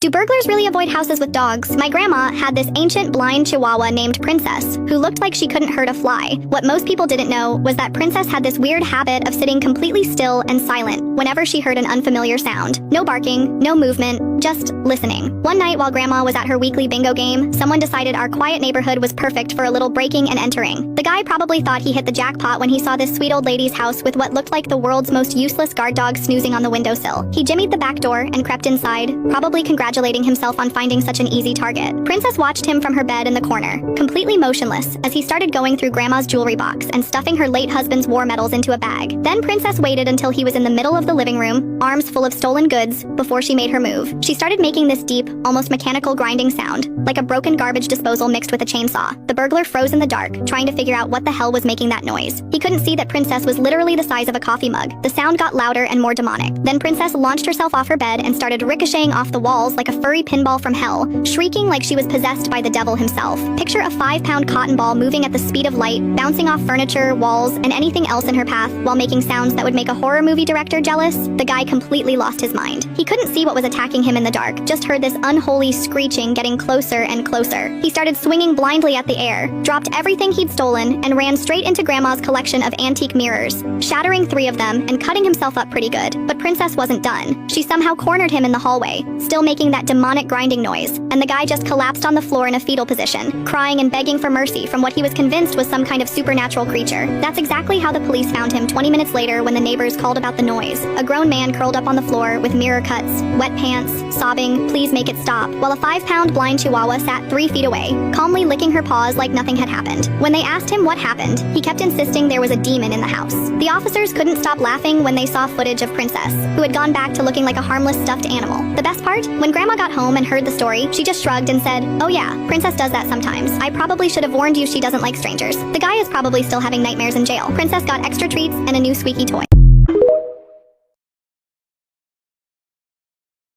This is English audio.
Do burglars really avoid houses with dogs? My grandma had this ancient blind chihuahua named Princess, who looked like she couldn't hurt a fly. What most people didn't know was that Princess had this weird habit of sitting completely still and silent whenever she heard an unfamiliar sound. No barking, no movement, just listening. One night while Grandma was at her weekly bingo game, someone decided our quiet neighborhood was perfect for a little breaking and entering. The guy probably thought he hit the jackpot when he saw this sweet old lady's house with what looked like the world's most useless guard dog snoozing on the windowsill. He jimmied the back door and crept inside, probably congratulating himself on finding such an easy target. Princess watched him from her bed in the corner, completely motionless, as he started going through Grandma's jewelry box and stuffing her late husband's war medals into a bag. Then Princess waited until he was in the middle of the living room, arms full of stolen goods, before she made her move. She started making this deep, almost mechanical grinding sound, like a broken garbage disposal mixed with a chainsaw. The burglar froze in the dark, trying to figure out what the hell was making that noise. He couldn't see that Princess was literally the size of a coffee mug. The sound got louder and more demonic. Then Princess launched herself off her bed and started ricocheting off the walls like a furry pinball from hell, shrieking like she was possessed by the devil himself. Picture a 5-pound cotton ball moving at the speed of light, bouncing off furniture, walls, and anything else in her path while making sounds that would make a horror movie director jealous. The guy completely lost his mind. He couldn't see what was attacking him in the dark, just heard this unholy screeching getting closer and closer. He started swinging blindly at the air, dropped everything he'd stolen, and ran straight into Grandma's collection of antique mirrors, shattering 3 of them and cutting himself up pretty good. But Princess wasn't done. She somehow cornered him in the hallway, still making that demonic grinding noise, and the guy just collapsed on the floor in a fetal position, crying and begging for mercy from what he was convinced was some kind of supernatural creature. That's exactly how the police found him 20 minutes later when the neighbors called about the noise. A grown man curled up on the floor with mirror cuts, wet pants, sobbing, "Please make it stop," while a 5-pound blind chihuahua sat 3 feet away, calmly licking her paws like nothing had happened. When they asked him what happened, he kept insisting there was a demon in the house. The officers couldn't stop laughing when they saw footage of Princess, who had gone back to looking like a harmless stuffed animal. The best part? When Grandma got home and heard the story, she just shrugged and said, "Oh yeah, Princess does that sometimes. I probably should have warned you she doesn't like strangers." The guy is probably still having nightmares in jail. Princess got extra treats and a new squeaky toy.